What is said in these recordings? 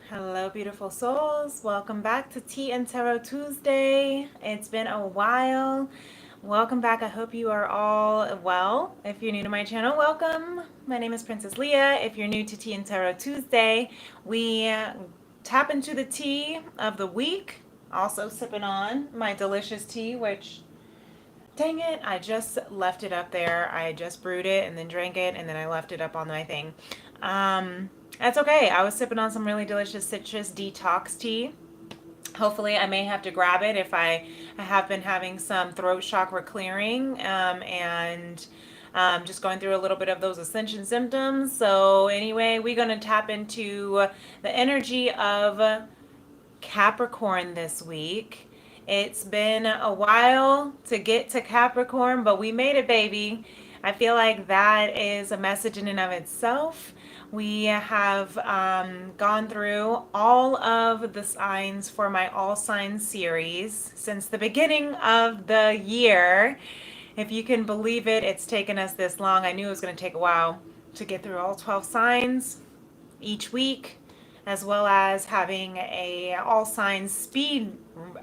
Hello, beautiful souls. Welcome back to Tea and Tarot Tuesday. It's been a while. Welcome back. I hope you are all well. If you're new to my channel, welcome. My name is Princess Leah. If you're new to Tea and Tarot Tuesday, we tap into the tea of the week. Also sipping on my delicious tea, which, dang it, I just left it up there. I just brewed it and then drank it, and then I left it up on my thing. That's okay. I was sipping on some really delicious citrus detox tea. Hopefully, I may have to grab it if I have been having some throat chakra clearing and just going through a little bit of those ascension symptoms. So, anyway, we're going to tap into the energy of Capricorn this week. It's been a while to get to Capricorn, but we made it, baby. I feel like that is a message in and of itself. We have gone through all of the signs for my All Signs series since the beginning of the year. If you can believe it, it's taken us this long. I knew it was going to take a while to get through all 12 signs each week, as well as having a all signs speed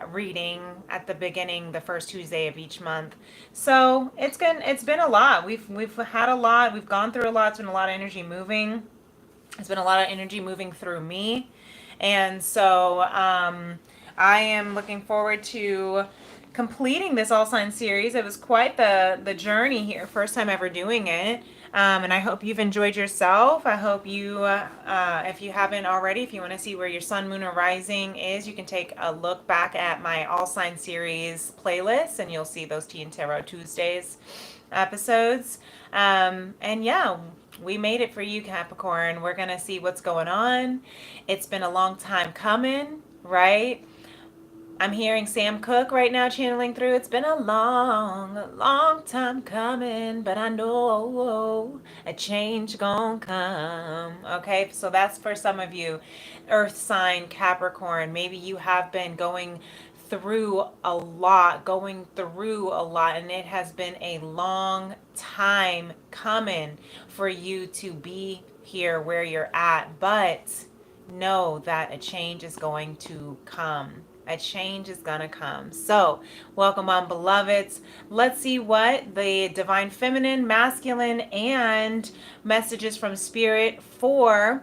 reading at the beginning, the first Tuesday of each month. So it's been a lot. We've had a lot. We've gone through a lot. It's been a lot of energy moving. It's been a lot of energy moving through me, and so I am looking forward to completing this All Signs series. It was quite the journey here, first time ever doing it. And I hope you've enjoyed yourself. I hope you, if you haven't already, if you want to see where your sun, moon, or rising is, you can take a look back at my All Sign series playlist, and you'll see those Tea and Tarot Tuesdays episodes. And yeah, we made it for you, Capricorn. We're going to see what's going on. It's been a long time coming, right? I'm hearing Sam Cooke right now channeling through. It's been a long time coming, but I know a change gonna come. Okay, so that's for some of you. Earth sign Capricorn. Maybe you have been going through a lot, and it has been a long time coming for you to be here where you're at. But know that a change is going to come. A change is gonna come. So, welcome on, beloveds. Let's see what the divine feminine, masculine, and messages from spirit for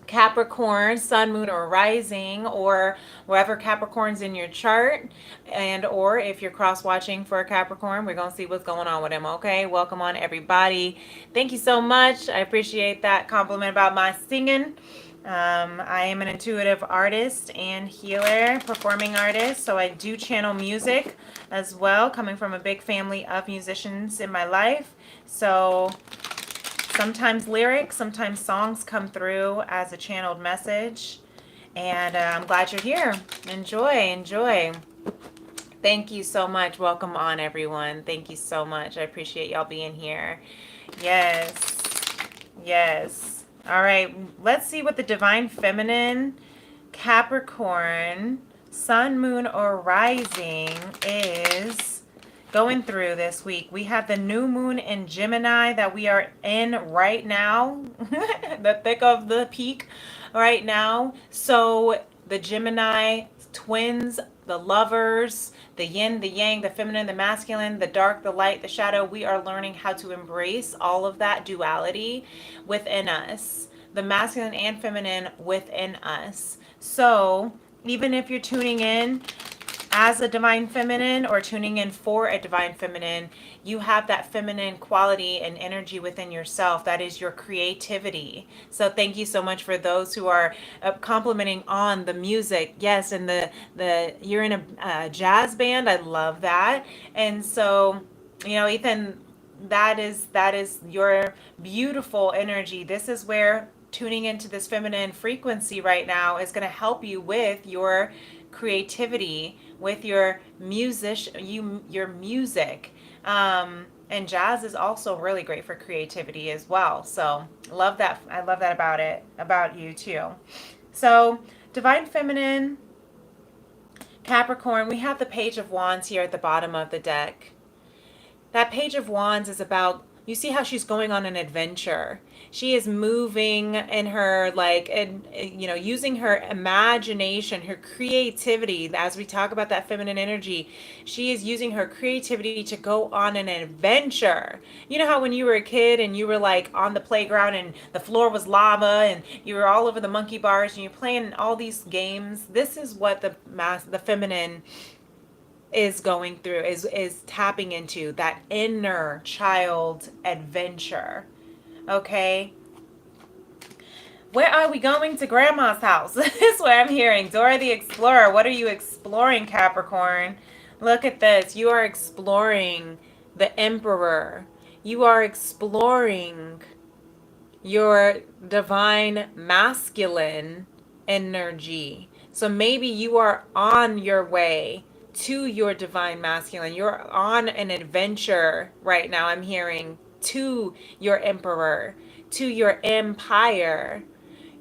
Capricorn, sun, moon, or rising, or wherever Capricorn's in your chart, and or if you're cross watching for a Capricorn, we're gonna see what's going on with him. Okay, welcome on, everybody. Thank you so much. I appreciate that compliment about my singing. I am an intuitive artist and healer, performing artist, so I do channel music as well, coming from a big family of musicians in my life. So sometimes lyrics, sometimes songs come through as a channeled message, and I'm glad you're here. Enjoy. Thank you so much. Welcome on, everyone. Thank you so much. I appreciate y'all being here. Yes. All right, let's see what the divine feminine, Capricorn, sun, moon, or rising is going through this week. We have the new moon in Gemini that we are in right now, the thick of the peak right now. So the Gemini twins, the lovers, the yin, the yang, the feminine, the masculine, the dark, the light, the shadow. We are learning how to embrace all of that duality within us, the masculine and feminine within us. So even if you're tuning in as a divine feminine or tuning in for a divine feminine, you have that feminine quality and energy within yourself. That is your creativity. So thank you so much for those who are complimenting on the music. Yes, and the you're in a jazz band. I love that. And so, Ethan, that is your beautiful energy. This is where tuning into this feminine frequency right now is going to help you with your creativity, with your your music. And jazz is also really great for creativity as well. So love that. I love that about you too. So divine feminine, Capricorn, we have the Page of Wands here at the bottom of the deck. That Page of Wands is about You see how she's going on an adventure. She is moving in her, like, and using her imagination, her creativity. As we talk about that feminine energy, she is using her creativity to go on an adventure. You know how when you were a kid and you were like on the playground and the floor was lava and you were all over the monkey bars and you're playing all these games? This is what the feminine is going through, is tapping into that inner child adventure. Okay, where are we going? To grandma's house. That's what I'm hearing. Dora the Explorer. What are you exploring, Capricorn? Look at this. You are exploring the Emperor. You are exploring your divine masculine energy. So maybe you are on your way to your divine masculine. You're on an adventure right now, I'm hearing, to your emperor, to your empire.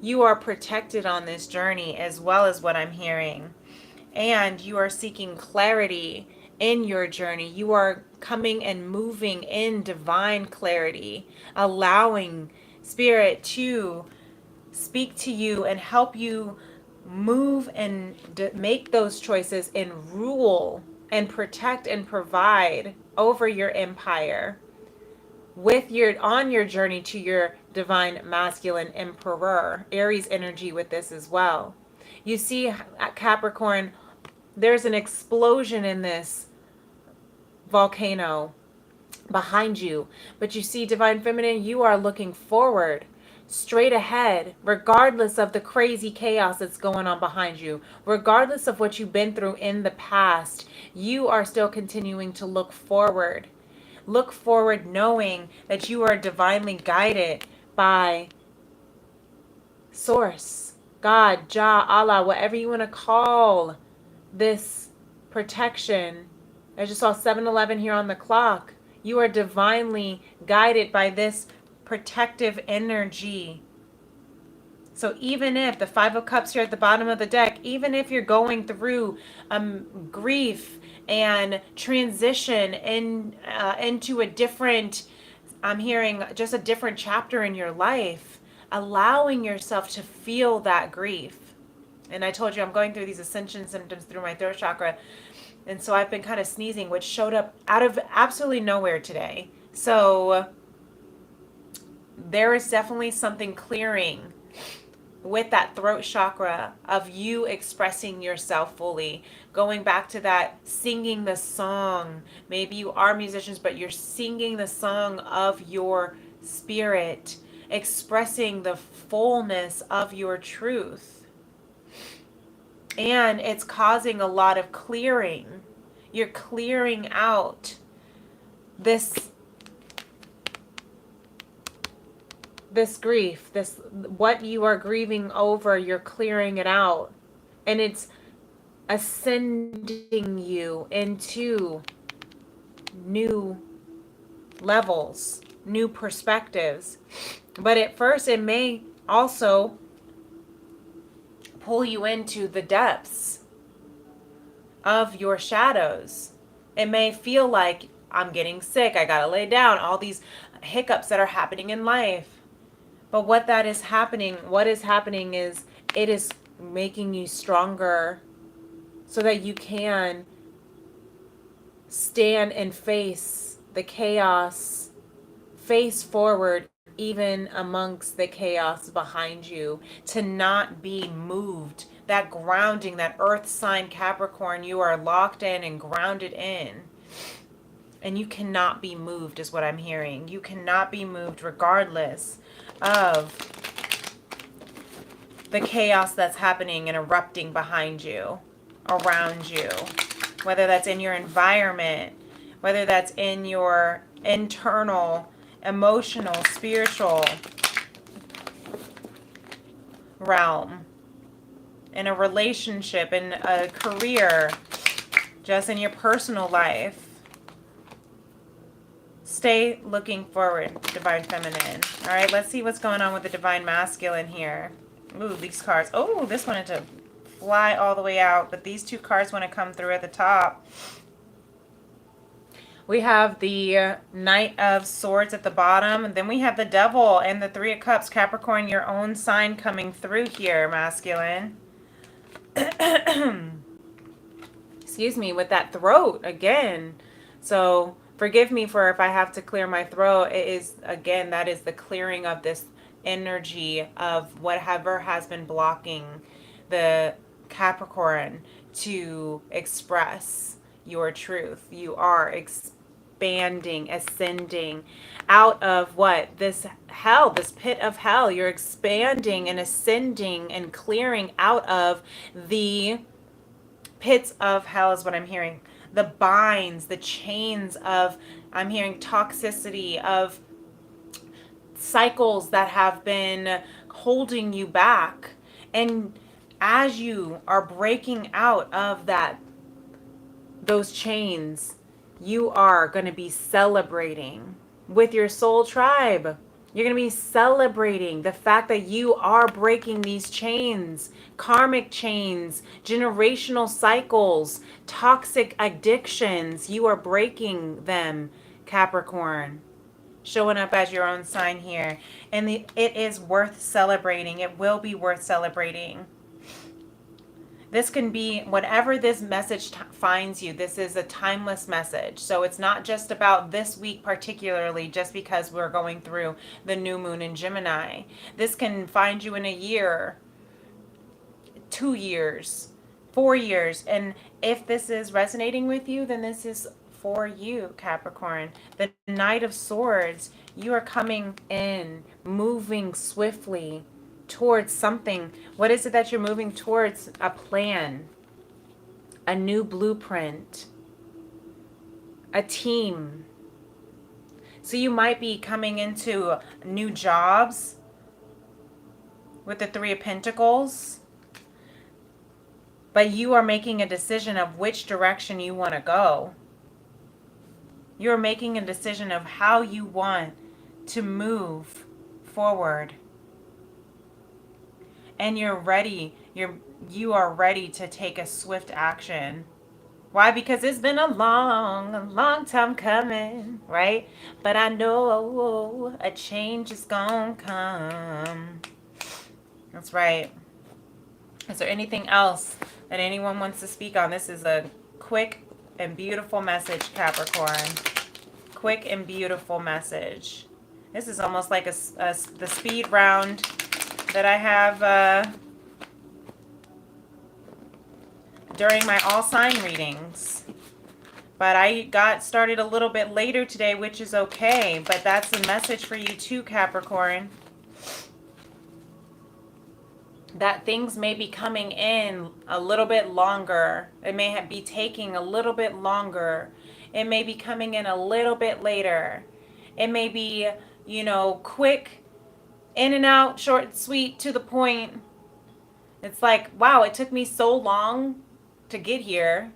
You are protected on this journey as well, as what I'm hearing. And you are seeking clarity in your journey. You are coming and moving in divine clarity, allowing Spirit to speak to you and help you move and make those choices and rule and protect and provide over your empire with on your journey to your divine masculine emperor. Aries energy with this as well. You see, at Capricorn, there's an explosion in this volcano behind you, but you see, divine feminine, you are looking forward, straight ahead, regardless of the crazy chaos that's going on behind you, regardless of what you've been through in the past. You are still continuing to look forward. Look forward, knowing that you are divinely guided by Source, God, Jah, Allah, whatever you want to call this protection. I just saw 7-Eleven here on the clock. You are divinely guided by this protective energy. So even if the Five of Cups here at the bottom of the deck, even if you're going through grief and transition into a different, I'm hearing just a different chapter in your life, allowing yourself to feel that grief. And I told you I'm going through these ascension symptoms through my throat chakra. And so I've been kind of sneezing, which showed up out of absolutely nowhere today. So there is definitely something clearing with that throat chakra of you expressing yourself fully. Going back to that, singing the song. Maybe you are musicians, but you're singing the song of your spirit, expressing the fullness of your truth. And it's causing a lot of clearing. You're clearing out this grief, this, what you are grieving over, you're clearing it out. And it's ascending you into new levels, new perspectives. But at first, it may also pull you into the depths of your shadows. It may feel like, I'm getting sick, I gotta lay down, all these hiccups that are happening in life. But what is happening is it is making you stronger so that you can stand and face the chaos, face forward even amongst the chaos behind you, to not be moved. That grounding, that earth sign Capricorn, you are locked in and grounded in. And you cannot be moved, is what I'm hearing. You cannot be moved regardless of the chaos that's happening and erupting behind you, around you. Whether that's in your environment, whether that's in your internal, emotional, spiritual realm, in a relationship, in a career, just in your personal life. Stay looking forward, divine feminine. All right, let's see what's going on with the divine masculine here. Ooh, these cards. Oh, this wanted to fly all the way out, but these two cards want to come through at the top. We have the Knight of Swords at the bottom, and then we have the Devil and the Three of Cups. Capricorn, your own sign coming through here, masculine. Excuse me, with that throat again. So forgive me for if I have to clear my throat. It is, again, that is the clearing of this energy of whatever has been blocking the Capricorn to express your truth. You are expanding, ascending out of what? This hell, this pit of hell. You're expanding and ascending and clearing out of the pits of hell is what I'm hearing. The binds, the chains of, I'm hearing toxicity, of cycles that have been holding you back. And as you are breaking out of those chains, you are going to be celebrating with your soul tribe. You're going to be celebrating the fact that you are breaking these chains, karmic chains, generational cycles, toxic addictions. You are breaking them, Capricorn. Showing up as your own sign here. And it is worth celebrating. It will be worth celebrating. This can be, whatever this message finds you, this is a timeless message. So it's not just about this week particularly, just because we're going through the new moon in Gemini. This can find you in a year, 2 years, 4 years. And if this is resonating with you, then this is for you, Capricorn. The Knight of Swords, you are coming in, moving swiftly towards something. What is it that you're moving towards? A plan, a new blueprint, a team. So you might be coming into new jobs with the Three of Pentacles, but you are making a decision of which direction you want to go. You're making a decision of how you want to move forward. And you're ready. You are ready to take a swift action. Why? Because it's been a long time coming, right? But I know a change is gonna come. That's right. Is there anything else that anyone wants to speak on? This is a quick and beautiful message, Capricorn. Quick and beautiful message. This is almost like the speed round that I have during my all sign readings. But I got started a little bit later today, which is okay. But that's a message for you too, Capricorn. That things may be coming in a little bit longer. It may be taking a little bit longer. It may be coming in a little bit later. It may be, quick, in and out, short and sweet, to the point. It's like, wow, it took me so long to get here.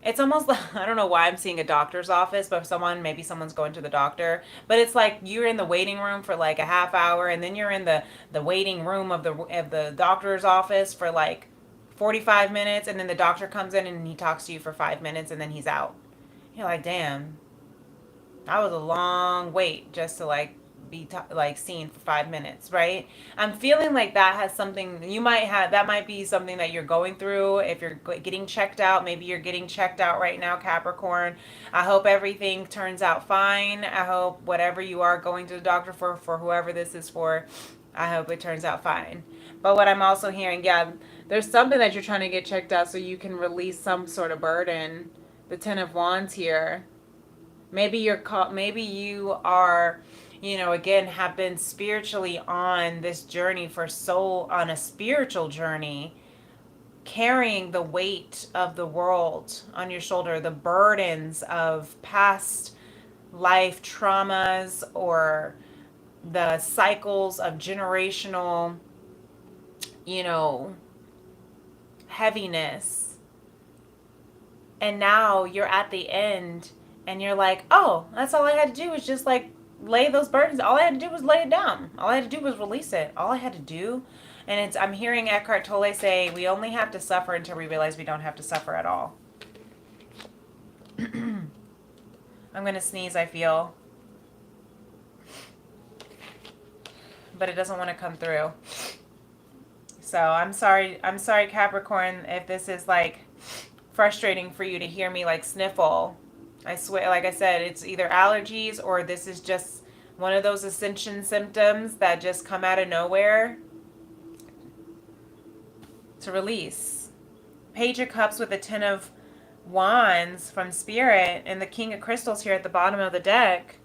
It's almost like, I don't know why I'm seeing a doctor's office, but maybe someone's going to the doctor. But it's like you're in the waiting room for like a half hour, and then you're in the waiting room of the doctor's office for like 45 minutes, and then the doctor comes in and he talks to you for 5 minutes, and then he's out. You're like, damn, that was a long wait just to be seen for 5 minutes, right? I'm feeling like that has something, that might be something that you're going through. If you're getting checked out, maybe you're getting checked out right now, Capricorn. I hope everything turns out fine. I hope whatever you are going to the doctor for whoever this is for, I hope it turns out fine. But what I'm also hearing, there's something that you're trying to get checked out so you can release some sort of burden. The Ten of Wands here. Maybe you are, again, have been spiritually on this journey on a spiritual journey, carrying the weight of the world on your shoulder, the burdens of past life traumas or the cycles of generational, heaviness. And now you're at the end and you're like, oh, that's all I had to do was just lay those burdens. All I had to do was lay it down. All I had to do was release it. All I had to do. And I'm hearing Eckhart Tolle say, we only have to suffer until we realize we don't have to suffer at all. I'm going to sneeze, I feel. But it doesn't want to come through. So I'm sorry, Capricorn, if this is like frustrating for you to hear me like sniffle. I swear, like I said, it's either allergies or this is just one of those ascension symptoms that just come out of nowhere to release. Page of Cups with the Ten of Wands from Spirit and the King of Crystals here at the bottom of the deck.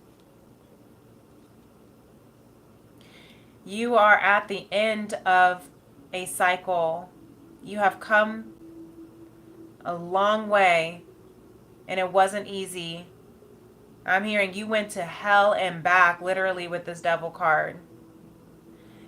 You are at the end of a cycle. You have come a long way and it wasn't easy. I'm hearing you went to hell and back literally with this Devil card.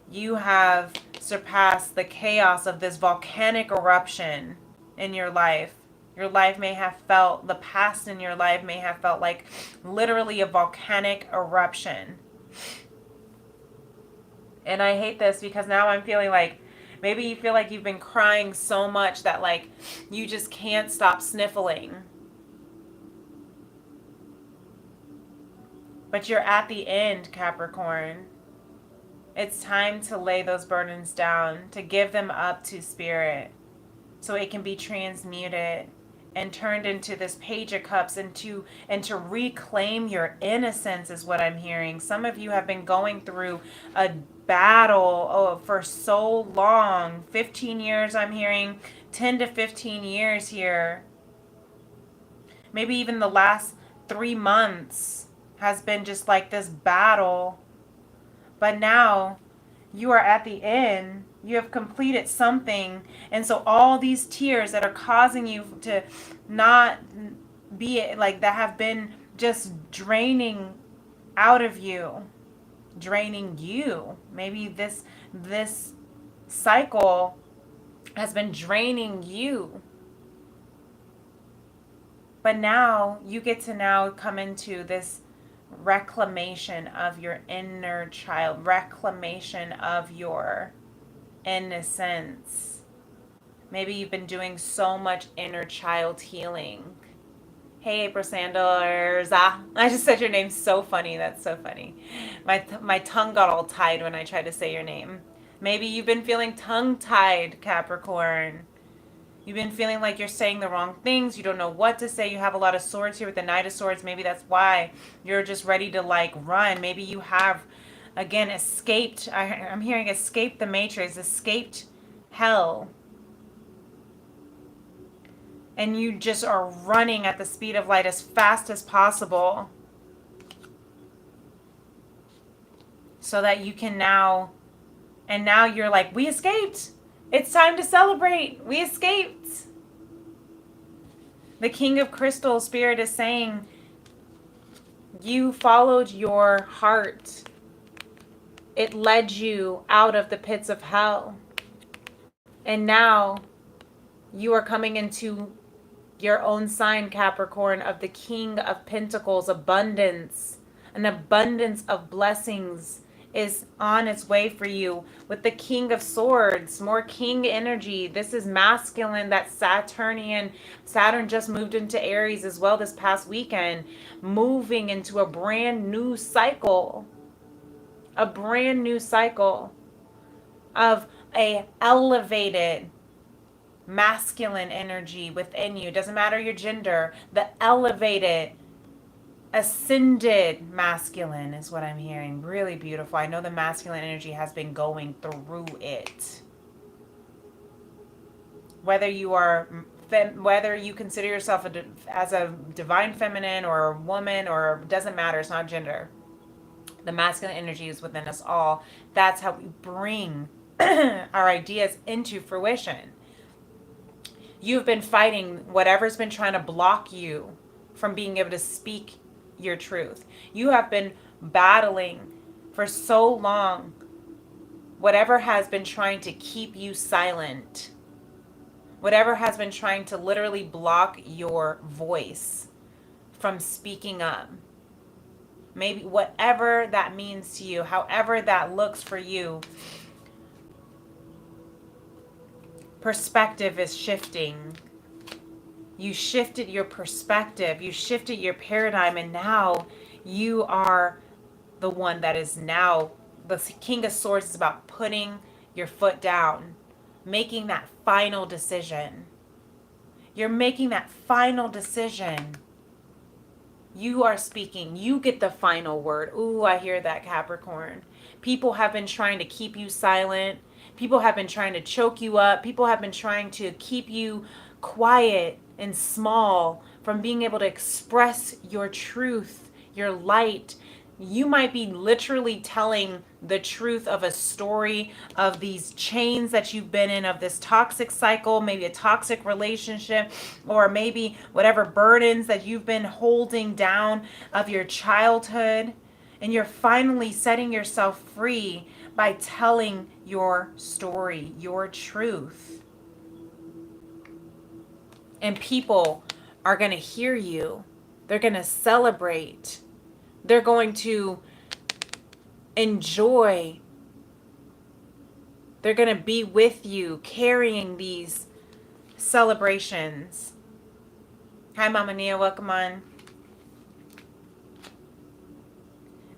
You have surpassed the chaos of this volcanic eruption in your life. Your life may have felt, the past in your life may have felt like literally a volcanic eruption. And I hate this because now I'm feeling like maybe you feel like you've been crying so much that like you just can't stop sniffling. But you're at the end, Capricorn. It's time to lay those burdens down, to give them up to Spirit so it can be transmuted and turned into this Page of Cups and to reclaim your innocence is what I'm hearing. Some of you have been going through a battle for so long. 15 years I'm hearing, 10 to 15 years here. Maybe even the last 3 months has been just like this battle. But now you are at the end. You have completed something. And so all these tears that are causing you to not be like that have been just draining out of you. Draining you. Maybe this cycle has been draining you. But now you get to now come into this reclamation of your inner child, reclamation of your innocence. Maybe you've been doing so much inner child healing. Hey, April Sanders. I just said your name so funny. That's so funny. My tongue got all tied when I tried to say your name. Maybe you've been feeling tongue-tied, Capricorn. You've been feeling like you're saying the wrong things. You don't know what to say. You have a lot of swords here with the Knight of Swords. Maybe that's why you're just ready to like run. Maybe you have, again, escaped. I'm hearing escaped the matrix, escaped hell. And you just are running at the speed of light as fast as possible. So that you can now, and now you're like, we escaped. It's time to celebrate. We escaped. The King of Crystal Spirit is saying you followed your heart. It led you out of the pits of hell. And now you are coming into your own sign, Capricorn, of the King of Pentacles, abundance. An abundance of blessings is on its way for you with the King of Swords, more king energy. This is masculine, that Saturn just moved into Aries as well this past weekend, moving into a brand new cycle, of a elevated masculine energy within you. Doesn't matter your gender, the elevated ascended masculine is what I'm hearing. Really beautiful. I know the masculine energy has been going through it. Whether you consider yourself as a divine feminine or a woman, or doesn't matter, it's not gender. The masculine energy is within us all. That's how we bring our ideas into fruition. You've been fighting whatever's been trying to block you from being able to speak your truth. You have been battling for so long whatever has been trying to keep you silent, whatever has been trying to literally block your voice from speaking up. Maybe whatever that means to you, however that looks for you, perspective is shifting. You shifted your perspective. You shifted your paradigm. And now you are the one that is now the King of Swords is about putting your foot down, making that final decision. You're making that final decision. You are speaking. You get the final word. Ooh, I hear that, Capricorn. People have been trying to keep you silent. People have been trying to choke you up. People have been trying to keep you quiet and small from being able to express your truth, your light. You might be literally telling the truth of a story of these chains that you've been in, of this toxic cycle, maybe a toxic relationship, or maybe whatever burdens that you've been holding down of your childhood. And you're finally setting yourself free by telling your story, your truth. And people are going to hear you. They're going to celebrate. They're going to enjoy. They're going to be with you carrying these celebrations. Hi, Mama Nia. Welcome on.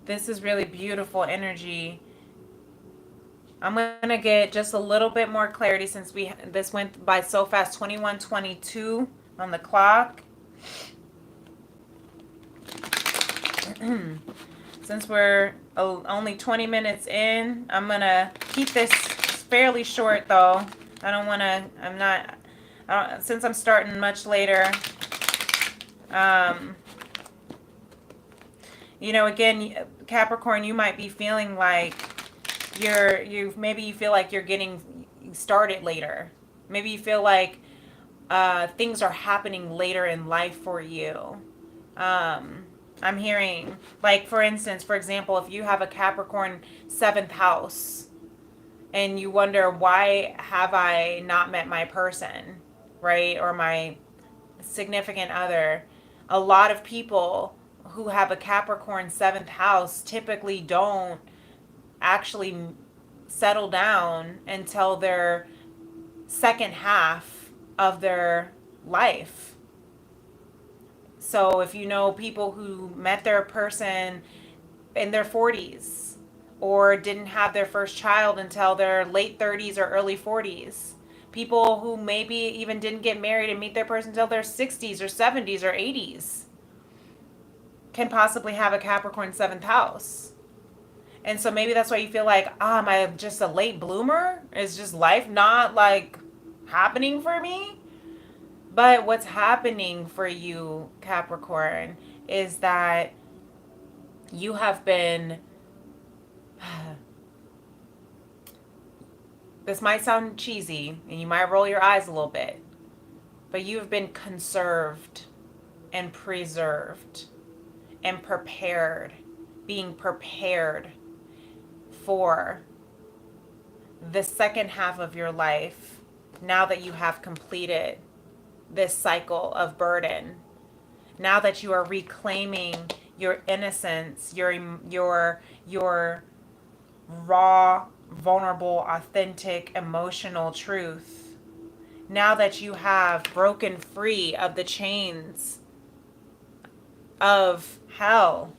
This is really beautiful energy. I'm going to get just a little bit more clarity since this went by so fast. 21:22 on the clock. Since we're only 20 minutes in, I'm going to keep this fairly short though. I don't want to, since I'm starting much later. Again, Capricorn, you might be feeling like maybe you feel like you're getting started later. Maybe you feel like things are happening later in life for you. I'm hearing, like, for example, if you have a Capricorn 7th house and you wonder, why have I not met my person, right? Or my significant other. A lot of people who have a Capricorn 7th house typically don't actually settle down until their second half of their life. So if you know people who met their person in their 40s or didn't have their first child until their late 30s or early 40s, people who maybe even didn't get married and meet their person until their 60s or 70s or 80s can possibly have a Capricorn 7th house. And so maybe that's why you feel like, am I just a late bloomer? Is just life not like happening for me? But what's happening for you, Capricorn, is that you have been, this might sound cheesy and you might roll your eyes a little bit, but you've been conserved and preserved and prepared, being prepared for the second half of your life now that you have completed this cycle of burden. Now that you are reclaiming your innocence, your raw, vulnerable, authentic, emotional truth. Now that you have broken free of the chains of hell.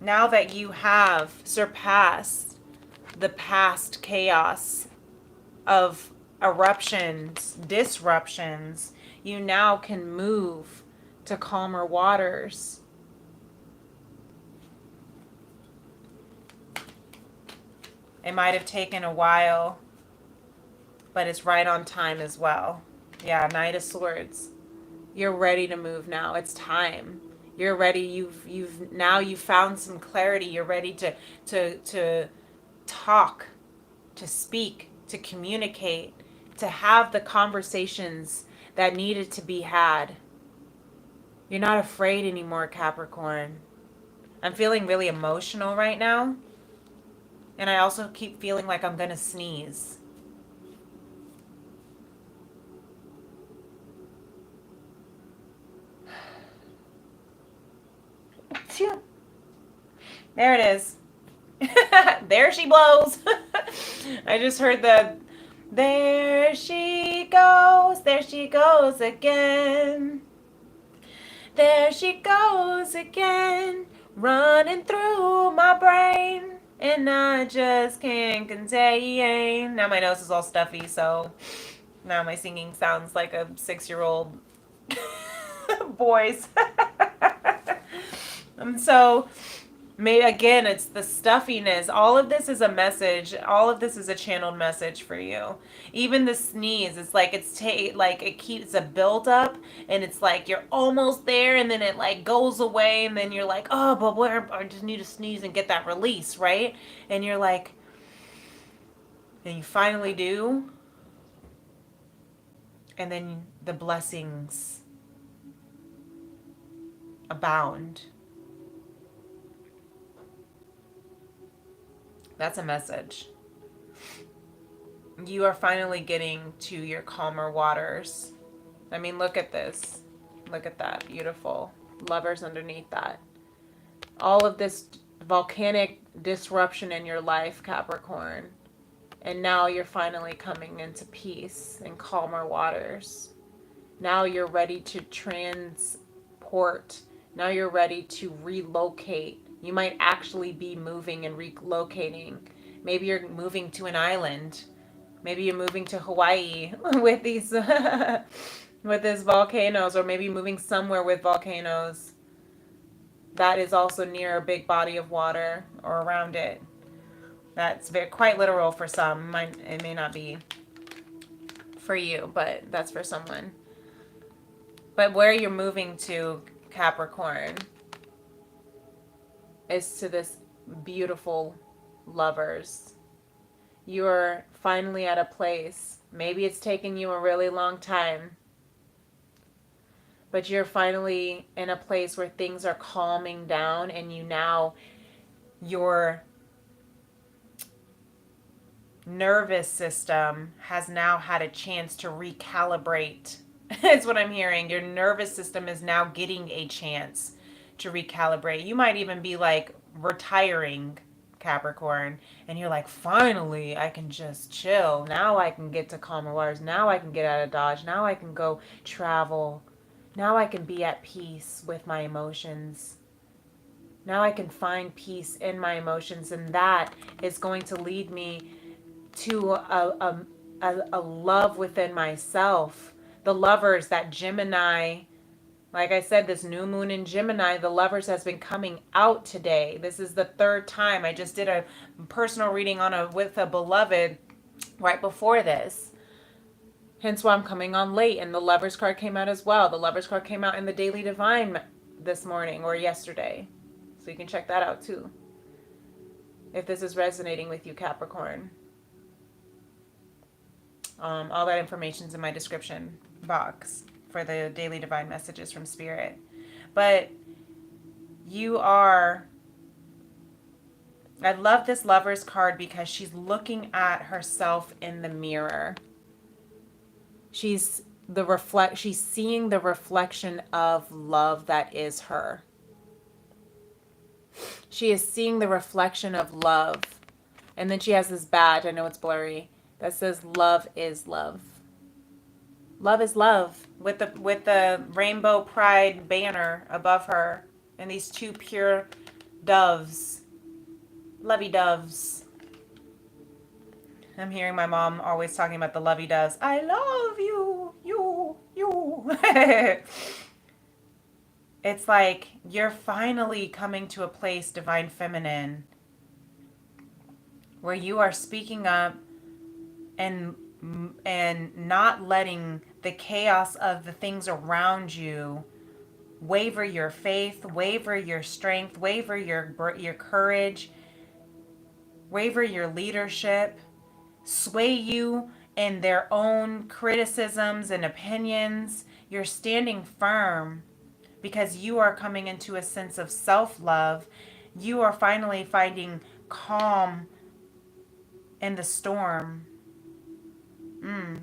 Now that you have surpassed the past chaos of eruptions, disruptions, you now can move to calmer waters. It might have taken a while, but it's right on time as well. Yeah, Knight of Swords. You're ready to move now. It's time. You're ready. You've found some clarity. You're ready to talk, to speak, to communicate, to have the conversations that needed to be had. You're not afraid anymore, Capricorn. I'm feeling really emotional right now. And I also keep feeling like I'm going to sneeze. There it is. There she blows. I just heard the there she she goes, there she goes again. There she goes again, running through my brain, and I just can't contain. Now my nose is all stuffy, so now my singing sounds like a 6-year-old voice. So maybe again, it's the stuffiness. All of this is a message. All of this is a channeled message for you. Even the sneeze, it's like like it keeps a build up, and it's like you're almost there, and then it like goes away, and then you're like, oh, but where? I just need to sneeze and get that release, right? And you're like, and you finally do, and then the blessings abound. That's a message. You are finally getting to your calmer waters. I mean, look at this. Look at that. Beautiful. Lovers underneath that. All of this volcanic disruption in your life, Capricorn. And now you're finally coming into peace and calmer waters. Now you're ready to transport. Now you're ready to relocate. You might actually be moving and relocating. Maybe you're moving to an island. Maybe you're moving to Hawaii with these with these volcanoes, or maybe moving somewhere with volcanoes that is also near a big body of water or around it. That's quite literal for some. It may not be for you, but that's for someone. But where you're moving to, Capricorn, is to this beautiful lovers. You're finally at a place. Maybe it's taken you a really long time, but you're finally in a place where things are calming down, and your nervous system has now had a chance to recalibrate. That's what I'm hearing. Your nervous system is now getting a chance to recalibrate. You might even be like retiring, Capricorn, and you're like, finally, I can just chill. Now I can get to calmer waters. Now I can get out of Dodge. Now I can go travel. Now I can be at peace with my emotions. Now I can find peace in my emotions, and that is going to lead me to a love within myself. The lovers, that Gemini, like I said, this new moon in Gemini, the lovers has been coming out today. This is the third time. I just did a personal reading with a beloved right before this. Hence why I'm coming on late. And the lovers card came out as well. The lovers card came out in the Daily Divine this morning or yesterday. So you can check that out too, if this is resonating with you, Capricorn. All that information's in my description box for the Daily Divine Messages from Spirit. But I love this Lover's card because she's looking at herself in the mirror. She's seeing the reflection of love that is her. She is seeing the reflection of love. And then she has this badge, I know it's blurry, that says love is love. Love is love, with the rainbow pride banner above her, and these two pure doves, lovey doves. I'm hearing my mom always talking about the lovey doves. I love you, you. It's like you're finally coming to a place, Divine Feminine, where you are speaking up and not letting the chaos of the things around you waver your faith, waver your strength, waver your courage, waver your leadership, sway you in their own criticisms and opinions. You're standing firm because you are coming into a sense of self-love. You are finally finding calm in the storm.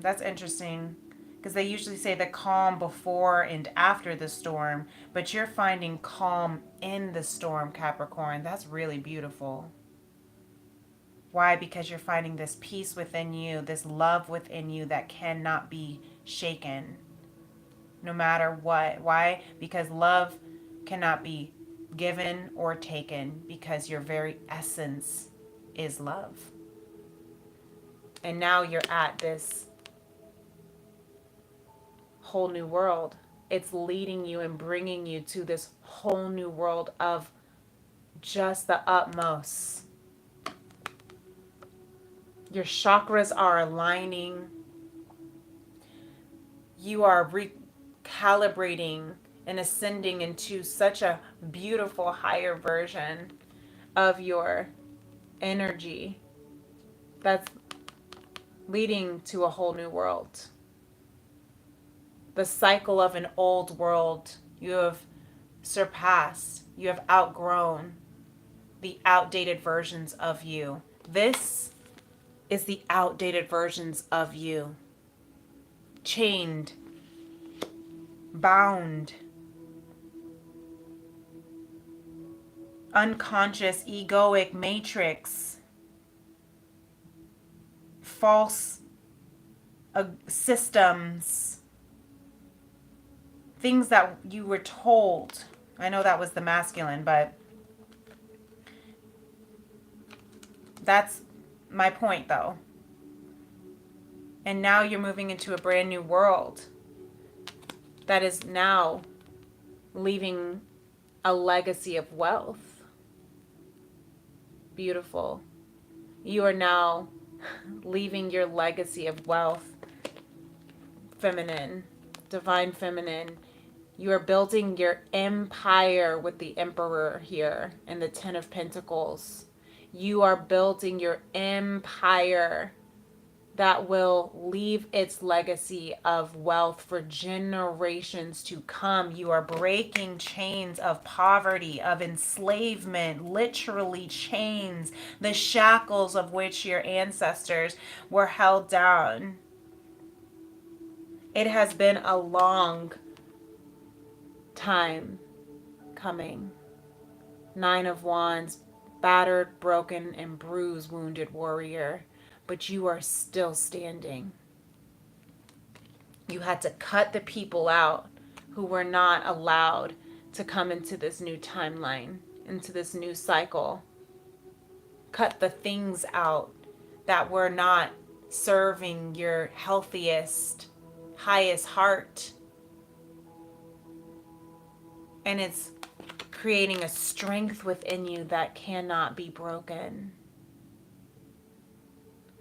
That's interesting, because they usually say the calm before and after the storm, but you're finding calm in the storm, Capricorn. That's really beautiful. Why? Because you're finding this peace within you, this love within you that cannot be shaken, no matter what. Why? Because love cannot be given or taken, because your very essence is love. And now you're at this whole new world. It's leading you and bringing you to this whole new world of just the utmost. Your chakras are aligning. You are recalibrating and ascending into such a beautiful higher version of your energy that's leading to a whole new world. The cycle of an old world you have surpassed. You have outgrown the outdated versions of you. This is the outdated versions of you. Chained, bound, unconscious, egoic matrix, false systems, things that you were told. I know that was the masculine, but that's my point though. And now you're moving into a brand new world that is now leaving a legacy of wealth. Beautiful. You are now leaving your legacy of wealth. Feminine, divine feminine. You are building your empire with the Emperor here and the Ten of Pentacles. You are building your empire that will leave its legacy of wealth for generations to come. You are breaking chains of poverty, of enslavement, literally chains, the shackles of which your ancestors were held down. It has been a long time coming. Nine of Wands, battered, broken, and bruised, wounded warrior. But you are still standing. You had to cut the people out who were not allowed to come into this new timeline, into this new cycle. Cut the things out that were not serving your healthiest, highest heart. And it's creating a strength within you that cannot be broken.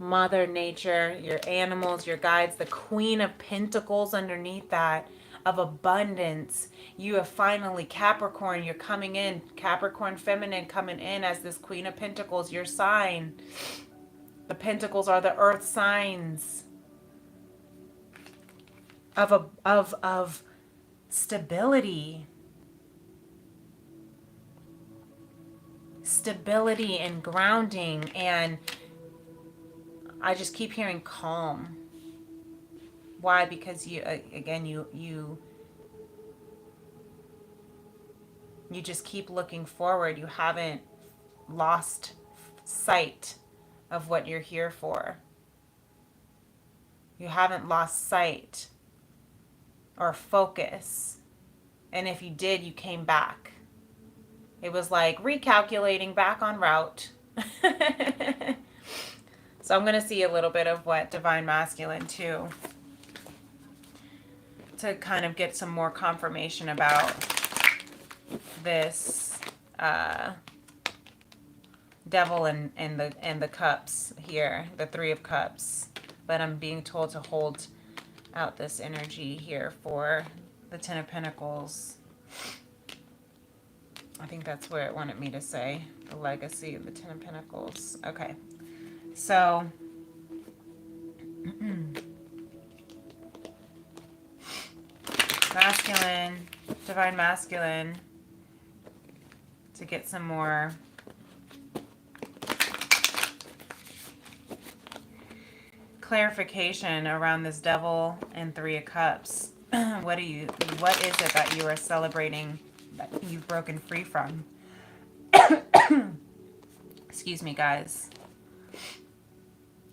Mother Nature, your animals, your guides, the Queen of Pentacles underneath that, of abundance. You have finally, Capricorn, you're coming in. Capricorn feminine coming in as this Queen of Pentacles, your sign. The Pentacles are the earth signs of stability. Stability and grounding, and I just keep hearing calm. Why? Because you just keep looking forward. You haven't lost sight of what you're here for. You haven't lost sight or focus. And if you did, you came back. It was like recalculating back on route. So I'm going to see a little bit of what Divine Masculine too, to kind of get some more confirmation about this Devil and the Cups here, the Three of Cups. But I'm being told to hold out this energy here for the Ten of Pentacles. I think that's what it wanted me to say. The legacy of the Ten of Pentacles. Okay. So, masculine, Divine Masculine, to get some more clarification around this Devil and Three of Cups. What is it that you are celebrating that you've broken free from? Excuse me, guys.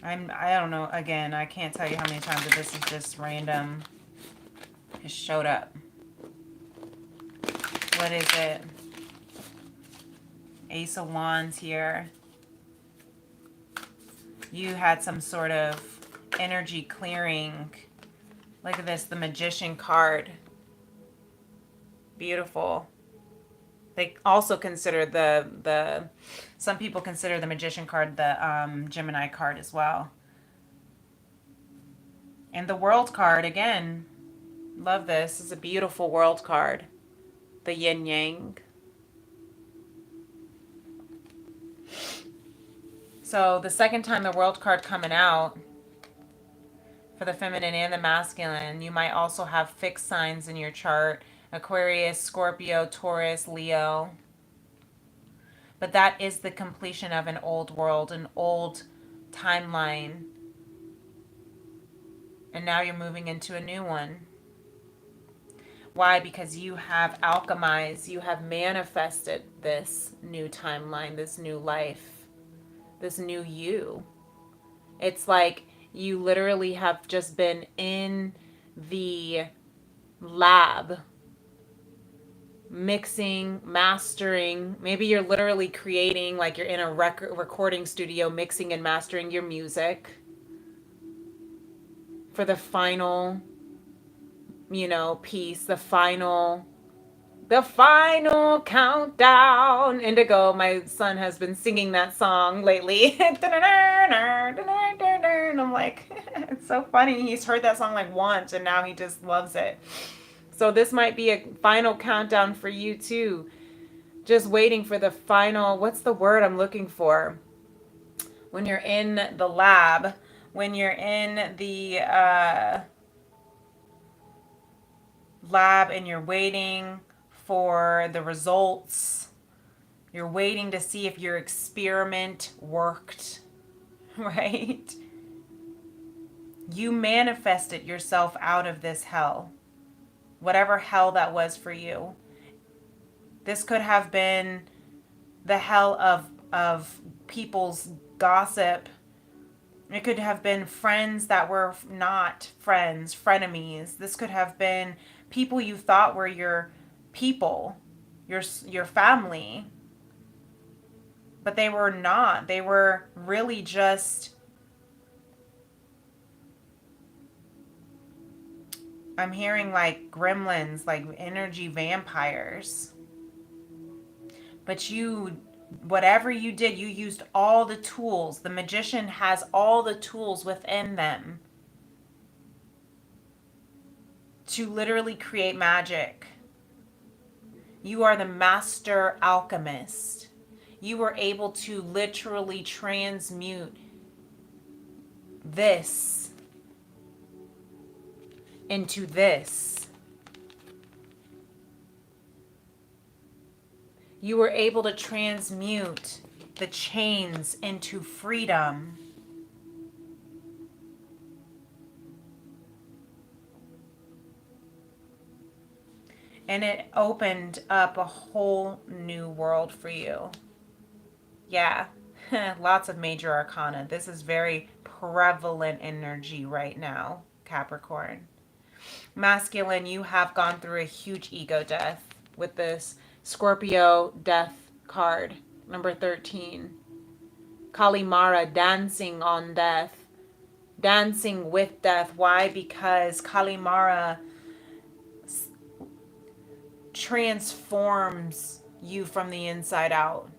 I don't know. Again, I can't tell you how many times that this is just random. It showed up. What is it? Ace of Wands here. You had some sort of energy clearing. Look at this, the Magician card. Beautiful. They also consider some people consider the Magician card the Gemini card as well. And the World card, again, love this. It's a beautiful World card. The Yin Yang. So the second time the World card coming out for the feminine and the masculine, you might also have fixed signs in your chart. Aquarius, Scorpio, Taurus, Leo. But that is the completion of an old world, an old timeline. And now you're moving into a new one. Why? Because you have alchemized, you have manifested this new timeline, this new life, this new you. It's like you literally have just been in the lab, mixing, mastering. Maybe you're literally creating, like you're in a recording studio, mixing and mastering your music for the final, piece, the final countdown. Indigo, my son has been singing that song lately. And I'm like, it's so funny. He's heard that song like once and now he just loves it. So this might be a final countdown for you too. Just waiting for the final, what's the word I'm looking for? When you're in the lab, when you're in the lab and you're waiting for the results, you're waiting to see if your experiment worked, right? You manifested yourself out of this hell, whatever hell that was for you. This could have been the hell of people's gossip. It could have been friends that were not friends, frenemies. This could have been people you thought were your people, your family. But they were not. They were really just, I'm hearing like gremlins, like energy vampires. But whatever you did, you used all the tools. The magician has all the tools within them to literally create magic. You are the master alchemist. You were able to literally transmute this into this. You were able to transmute the chains into freedom. And it opened up a whole new world for you. Yeah, lots of major arcana. This is very prevalent energy right now, Capricorn. Masculine, you have gone through a huge ego death with this Scorpio death card, number 13. Kali Mara, dancing on death, dancing with death. Why? Because Kali Mara transforms you from the inside out.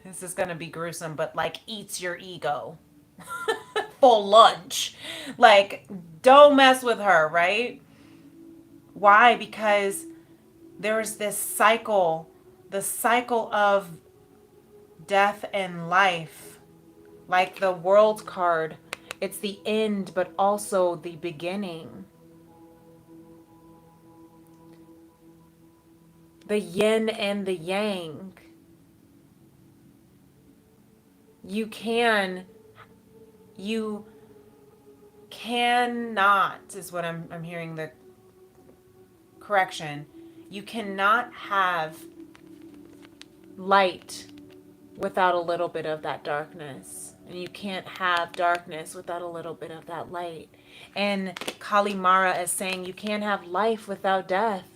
This is going to be gruesome, but like eats your ego full lunch. Like, don't mess with her, right? Why? Because there's this cycle, the cycle of death and life. Like the World card, it's the end, but also the beginning. The yin and the yang. You cannot, is what I'm hearing the correction. You cannot have light without a little bit of that darkness. And you can't have darkness without a little bit of that light. And Kali Mara is saying you can't have life without death.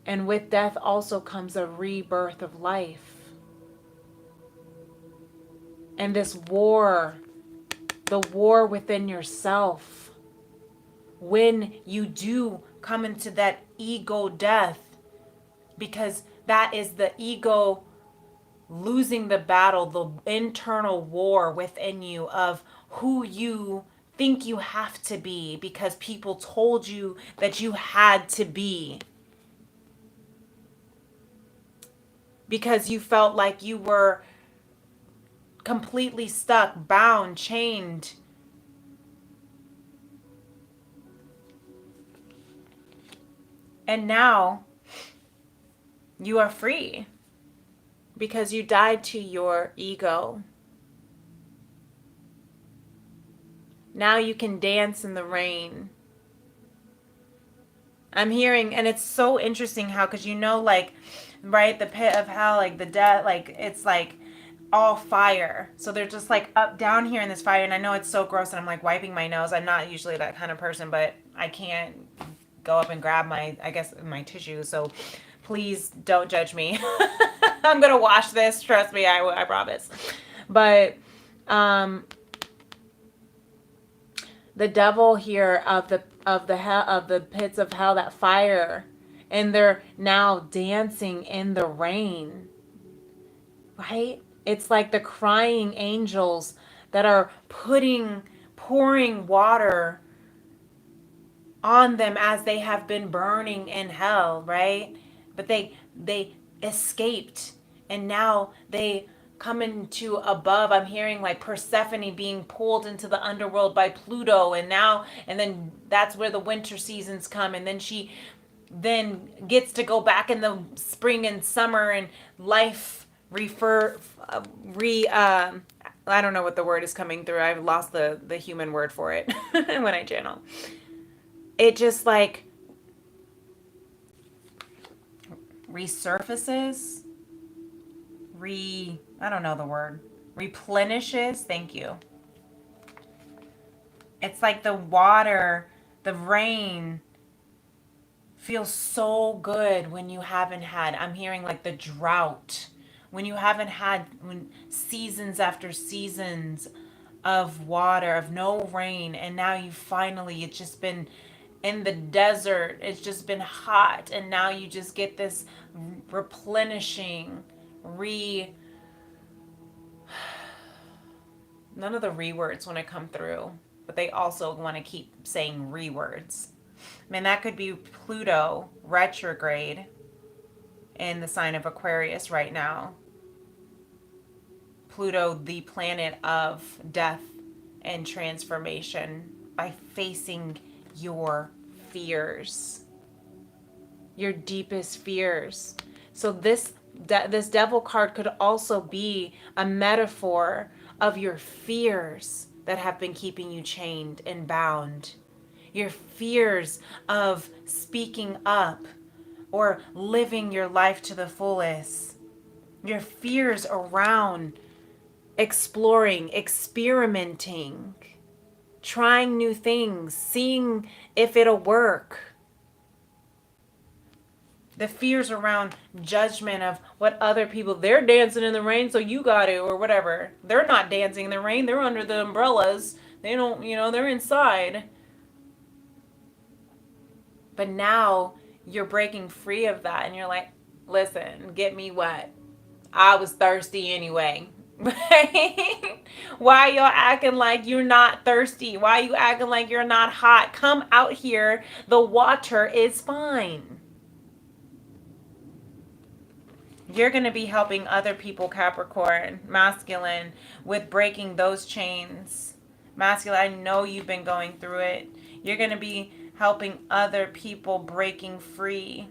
And with death also comes a rebirth of life. And this war, the war within yourself, when you do come into that ego death, because that is the ego losing the battle, the internal war within you of who you think you have to be because people told you that you had to be. Because you felt like you were completely stuck, bound, chained. And now you are free because you died to your ego. Now you can dance in the rain. I'm hearing, and it's so interesting how, because like, right, the pit of hell, like the death, like it's like all fire. So they're just like up down here in this fire. And I know it's so gross and I'm like wiping my nose. I'm not usually that kind of person, but I can't go up and grab my tissue. So please don't judge me. I'm going to wash this. Trust me. I promise. But, the devil here of the pits of hell, that fire, and they're now dancing in the rain, right? It's like the crying angels that are pouring water on them as they have been burning in hell, right? But they escaped, and now they come into above. I'm hearing like Persephone being pulled into the underworld by Pluto, and then that's where the winter seasons come, and then she then gets to go back in the spring and summer, and life I don't know what the word is coming through. I've lost the human word for it when I channel. It just like resurfaces, I don't know the word. Replenishes. Thank you. It's like the water, the rain feels so good when you haven't had, I'm hearing like the drought, when you haven't had seasons after seasons of water, of no rain, and now you finally, it's just been in the desert, it's just been hot, and now you just get this replenishing, none of the words when I come through, but they also want to keep saying words. I mean, that could be Pluto retrograde in the sign of Aquarius right now. Pluto, the planet of death and transformation, by facing your fears, your deepest fears. So this devil card could also be a metaphor of your fears that have been keeping you chained and bound. Your fears of speaking up or living your life to the fullest. Your fears around exploring, experimenting, trying new things, seeing if it'll work. The fears around judgment of what other people, they're dancing in the rain, so you got to, or whatever. They're not dancing in the rain. They're under the umbrellas. They don't, they're inside. But now you're breaking free of that, and you're like, listen, get me wet. I was thirsty anyway. Right? Why y'all acting like you're not thirsty? Why you acting like you're not hot? Come out here. The water is fine. You're going to be helping other people, Capricorn, masculine, with breaking those chains. Masculine, I know you've been going through it. You're going to be helping other people breaking free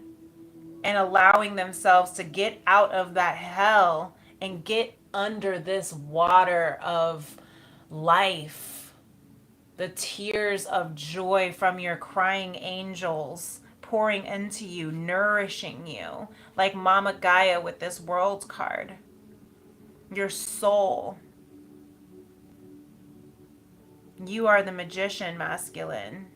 and allowing themselves to get out of that hell and get under this water of life. The tears of joy from your crying angels pouring into you, nourishing you, like Mama Gaia with this world card. your soul. You are the magician, masculine.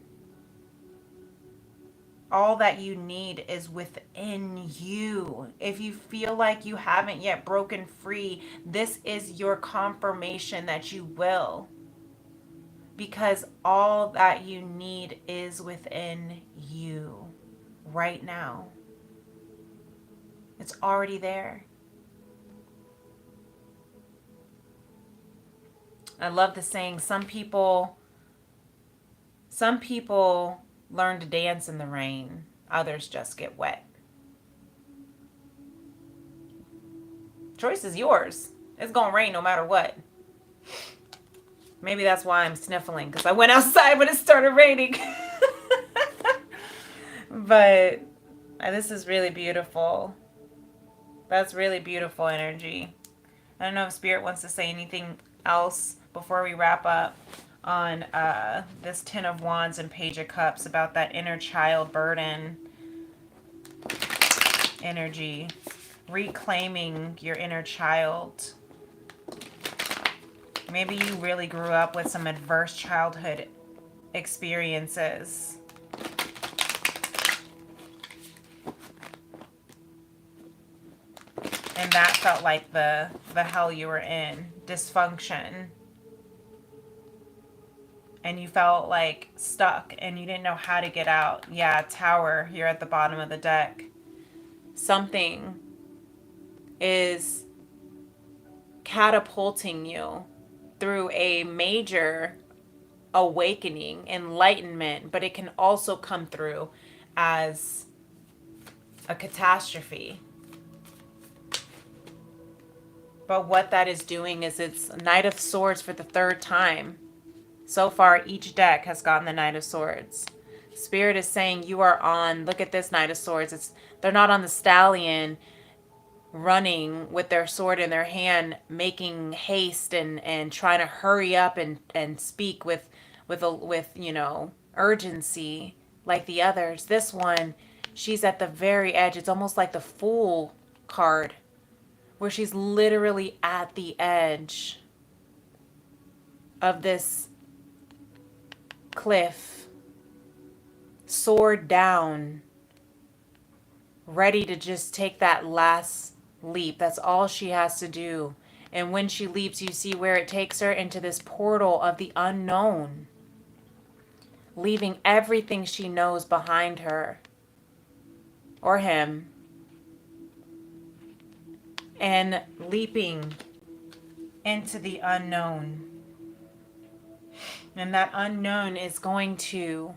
All that you need is within you. If you feel like you haven't yet broken free, this is your confirmation that you will. Because all that you need is within you right now. It's already there. I love the saying, some people learn to dance in the rain, others just get wet. Choice is yours. It's gonna rain no matter what. Maybe that's why I'm sniffling, because I went outside when it started raining. But this is really beautiful. That's really beautiful energy. I don't know if Spirit wants to say anything else before we wrap up on this Ten of Wands and Page of Cups about that inner child burden energy. Reclaiming your inner child. Maybe you really grew up with some adverse childhood experiences. And that felt like the hell you were in. Dysfunction. And you felt like stuck and you didn't know how to get out. Yeah, Tower here at the bottom of the deck. Something is catapulting you through a major awakening, enlightenment, but it can also come through as a catastrophe. But what that is doing is it's Knight of Swords for the third time. So far, each deck has gotten the Knight of Swords. Spirit is saying you are on, look at this Knight of Swords. They're not on the stallion running with their sword in their hand, making haste and trying to hurry up and speak with urgency like the others. This one, she's at the very edge. It's almost like the Fool card, where she's literally at the edge of this cliff, sword down, ready to just take that last leap. That's all she has to do. And when she leaps, you see where it takes her into this portal of the unknown, leaving everything she knows behind her, or him, and leaping into the unknown. And that unknown is going to,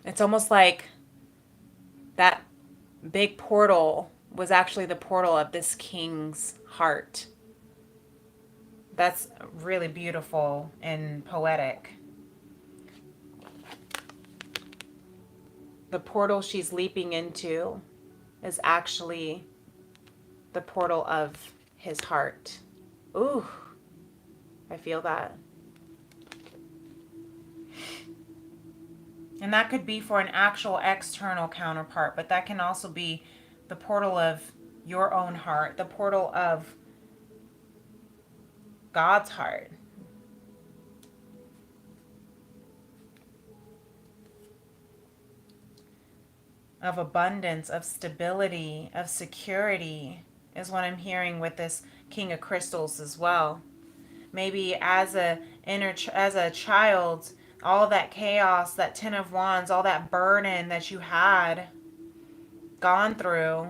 it's almost like that big portal was actually the portal of this king's heart. That's really beautiful and poetic. The portal she's leaping into is actually the portal of his heart. Ooh, I feel that. And that could be for an actual external counterpart, but that can also be the portal of your own heart, the portal of God's heart. Of abundance, of stability, of security is what I'm hearing with this King of Crystals as well. Maybe as a child, all that chaos, that Ten of Wands, all that burden that you had gone through,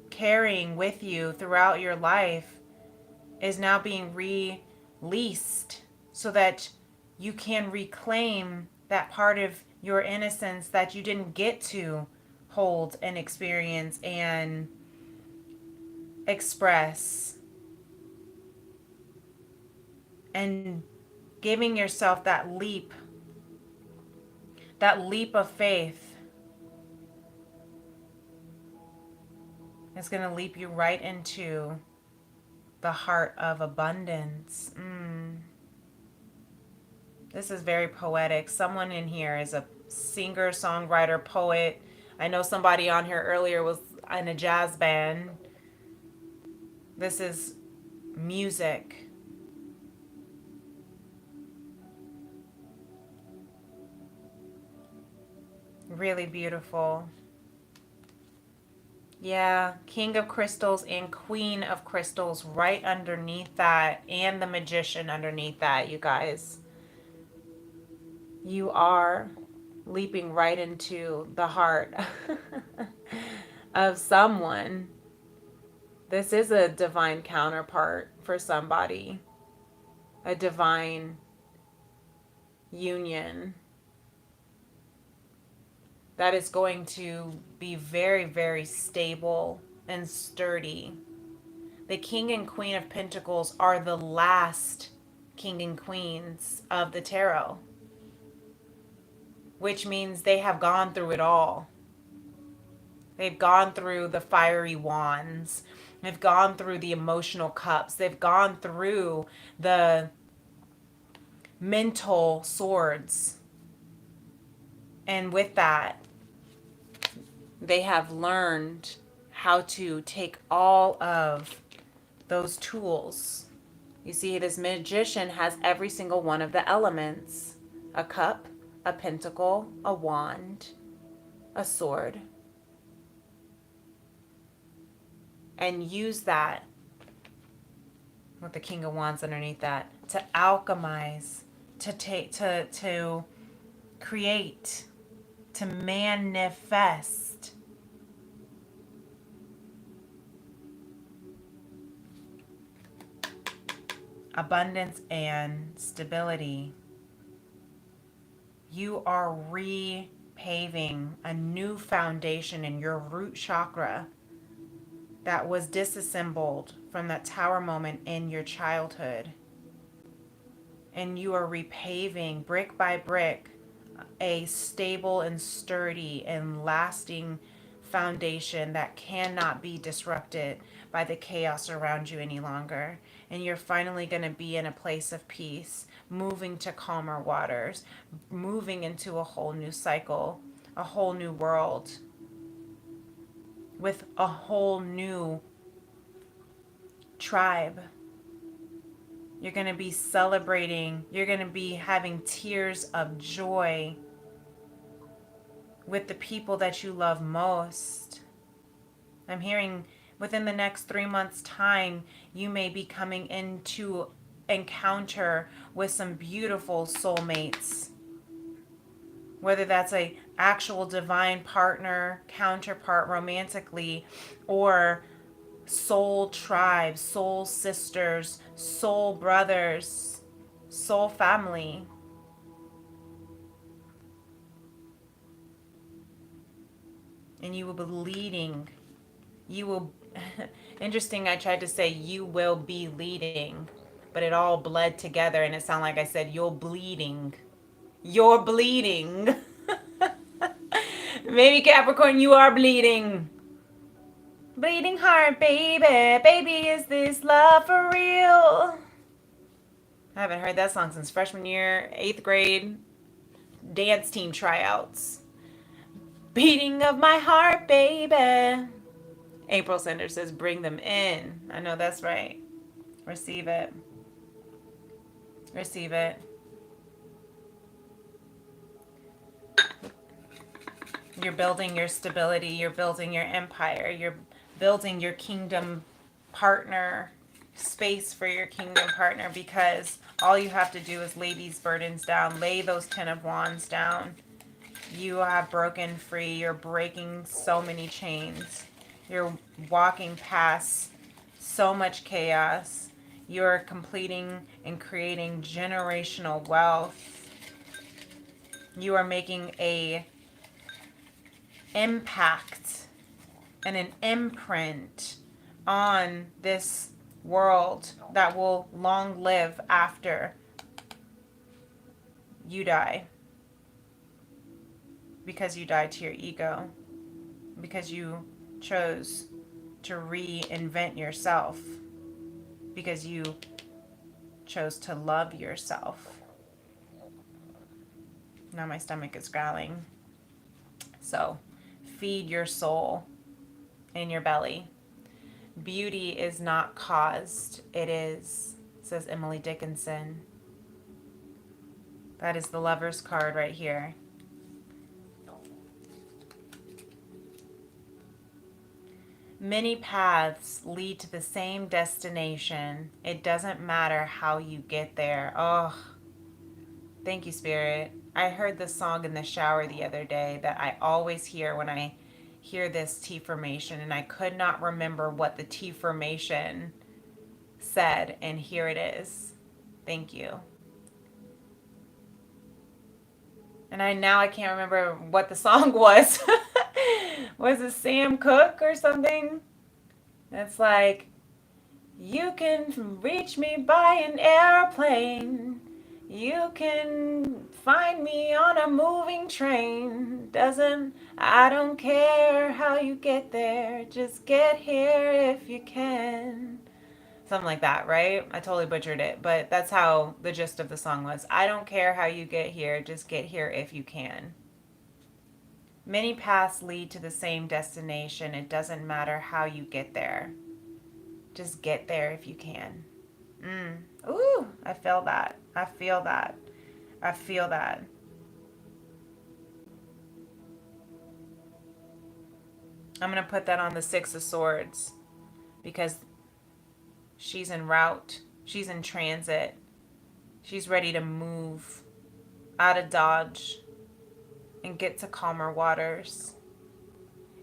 carrying with you throughout your life, is now being released so that you can reclaim that part of your innocence that you didn't get to hold and experience and express. And giving yourself that leap of faith is going to leap you right into the heart of abundance. This is very poetic. Someone in here is a singer, songwriter, poet. I know somebody on here earlier was in a jazz band. This is music. Really beautiful. Yeah, King of Crystals and Queen of Crystals right underneath that, and the Magician underneath that, you guys. You are leaping right into the heart of someone. This is a divine counterpart for somebody, a divine union that is going to be very, very stable and sturdy. The King and Queen of Pentacles are the last King and Queens of the tarot, which means they have gone through it all. They've gone through the fiery wands. They've gone through the emotional cups. They've gone through the mental swords. And with that, they have learned how to take all of those tools. You see, this magician has every single one of the elements: a cup, a pentacle, a wand, a sword. And use that with the King of Wands underneath that to alchemize, to create, to manifest. Abundance and stability. You are repaving a new foundation in your root chakra that was disassembled from that tower moment in your childhood. And you are repaving brick by brick a stable and sturdy and lasting foundation that cannot be disrupted by the chaos around you any longer. And you're finally going to be in a place of peace, moving to calmer waters, moving into a whole new cycle, a whole new world, with a whole new tribe. You're going to be celebrating. You're going to be having tears of joy with the people that you love most. I'm hearing within the next 3 months' time, you may be coming into encounter with some beautiful soulmates. Whether that's a actual divine partner, counterpart romantically, or soul tribes, soul sisters, soul brothers, soul family. And you will be leading. You will, interesting, I tried to say you will be leading, but it all bled together and it sounded like I said you're bleeding. You're bleeding. Maybe Capricorn, you are bleeding. Bleeding heart, baby. Baby, is this love for real? I haven't heard that song since freshman year, 8th grade, dance team tryouts. Beating of my heart, baby. April Sanders says, bring them in. I know that's right. Receive it. Receive it. You're building your stability. You're building your empire. You're building your kingdom partner, space for your kingdom partner, because all you have to do is lay these burdens down. Lay those 10 of Wands down. You have broken free. You're breaking so many chains. You're walking past so much chaos. You're completing and creating generational wealth. You are making a impact and an imprint on this world that will long live after you die. Because you died to your ego. Because you chose to reinvent yourself. Because you chose to love yourself. Now my stomach is growling. So feed your soul in your belly. Beauty is not caused, it is, says Emily Dickinson. That is the Lover's card right here. Many paths lead to the same destination. It doesn't matter how you get there. Oh, thank you, Spirit. I heard this song in the shower the other day that I always hear when I hear this T formation, and I could not remember what the T formation said, and here it is. Thank you. And I can't remember what the song was. Was it Sam Cooke or something? It's like, you can reach me by an airplane. You can find me on a moving train. I don't care how you get there. Just get here if you can. Something like that, right? I totally butchered it, but that's how the gist of the song was. I don't care how you get here. Just get here if you can. Many paths lead to the same destination. It doesn't matter how you get there. Just get there if you can. Ooh, I feel that. I feel that. I feel that. I'm going to put that on the Six of Swords because she's en route. She's in transit. She's ready to move out of Dodge and get to calmer waters.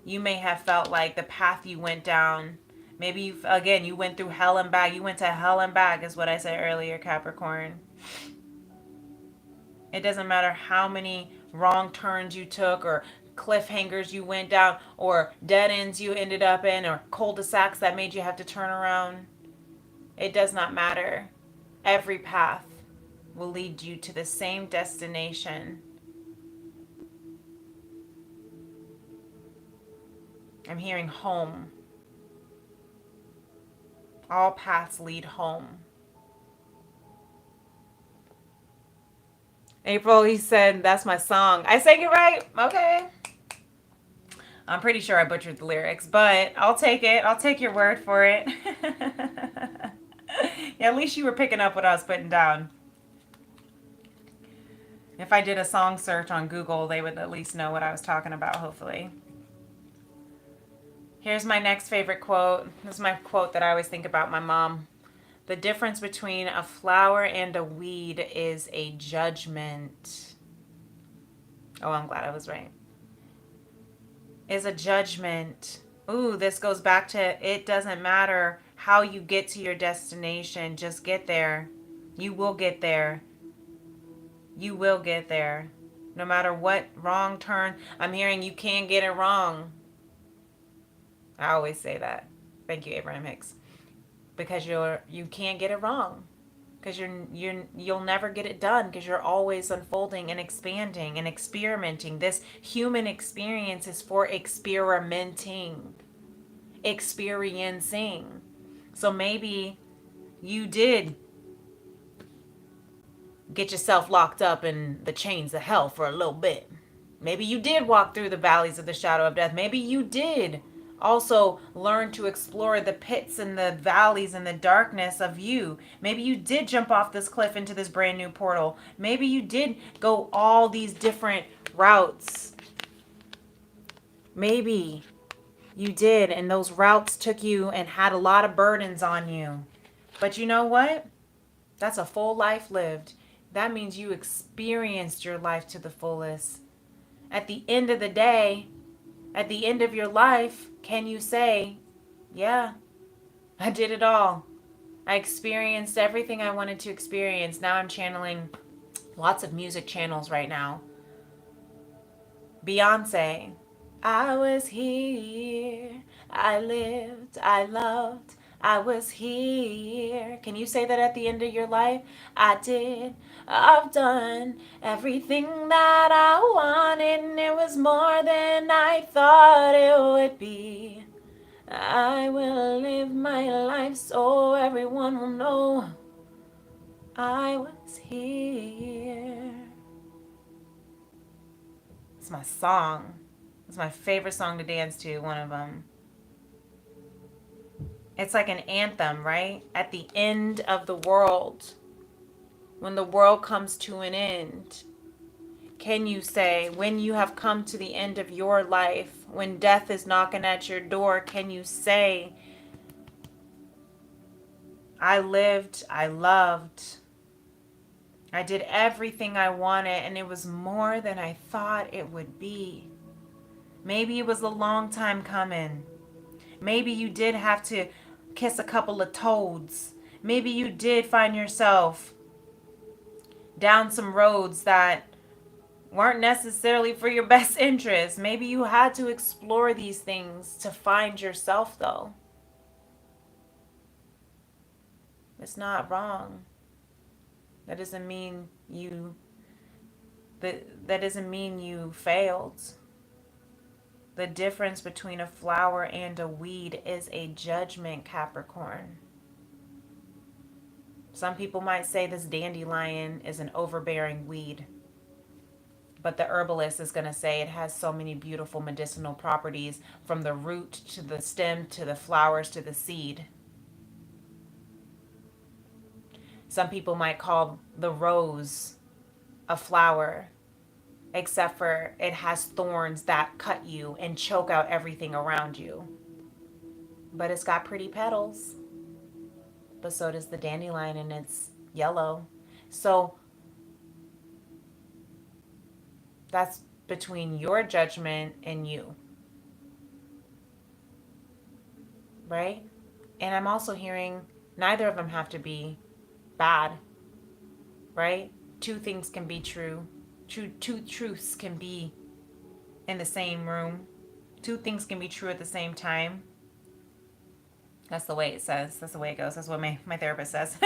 You may have felt like the path you went down, maybe you went through hell and back. You went to hell and back is what I said earlier, Capricorn. It doesn't matter how many wrong turns you took or cliffhangers you went down or dead ends you ended up in or cul-de-sacs that made you have to turn around. It does not matter. Every path will lead you to the same destination. I'm hearing home. All paths lead home. April, he said, that's my song. I sang it right? Okay. I'm pretty sure I butchered the lyrics, but I'll take it. I'll take your word for it. Yeah, at least you were picking up what I was putting down. If I did a song search on Google, they would at least know what I was talking about, hopefully. Here's my next favorite quote. This is my quote that I always think about my mom. The difference between a flower and a weed is a judgment. Oh, I'm glad I was right. Is a judgment. Ooh, this goes back to it doesn't matter how you get to your destination. Just get there. You will get there. You will get there. No matter what wrong turn. I'm hearing you can't get it wrong. I always say that. Thank you, Abraham Hicks. Because you can't get it wrong. Because you'll never get it done because you're always unfolding and expanding and experimenting. This human experience is for experimenting. Experiencing. So maybe you did get yourself locked up in the chains of hell for a little bit. Maybe you did walk through the valleys of the shadow of death. Maybe you did also learn to explore the pits and the valleys and the darkness of you. Maybe you did jump off this cliff into this brand new portal. Maybe you did go all these different routes. Maybe you did, and those routes took you and had a lot of burdens on you. But you know what? That's a full life lived. That means you experienced your life to the fullest. At the end of the day, at the end of your life, can you say, yeah, I did it all. I experienced everything I wanted to experience. Now I'm channeling lots of music channels right now. Beyonce, I was here. I lived. I loved. I was here. Can you say that at the end of your life? I did. I've done everything that I wanted, and it was more than I thought it would be. I will live my life so everyone will know I was here. It's my song. It's my favorite song to dance to, one of them. It's like an anthem, right? At the end of the world, when the world comes to an end, can you say, when you have come to the end of your life, when death is knocking at your door, can you say, I lived, I loved, I did everything I wanted, and it was more than I thought it would be. Maybe it was a long time coming. Maybe you did have to kiss a couple of toads. Maybe you did find yourself down some roads that weren't necessarily for your best interest. Maybe you had to explore these things to find yourself, though. It's not wrong. That doesn't mean you that doesn't mean you failed. The difference between a flower and a weed is a judgment, Capricorn. Some people might say this dandelion is an overbearing weed, but the herbalist is going to say it has so many beautiful medicinal properties, from the root to the stem to the flowers to the seed. Some people might call the rose a flower, except for it has thorns that cut you and choke out everything around you. But it's got pretty petals. But so does the dandelion, and it's yellow. So that's between your judgment and you, right? And I'm also hearing neither of them have to be bad, right? Two things can be true. Two truths can be in the same room. Two things can be true at the same time. That's the way it says. That's the way it goes. That's what my therapist says.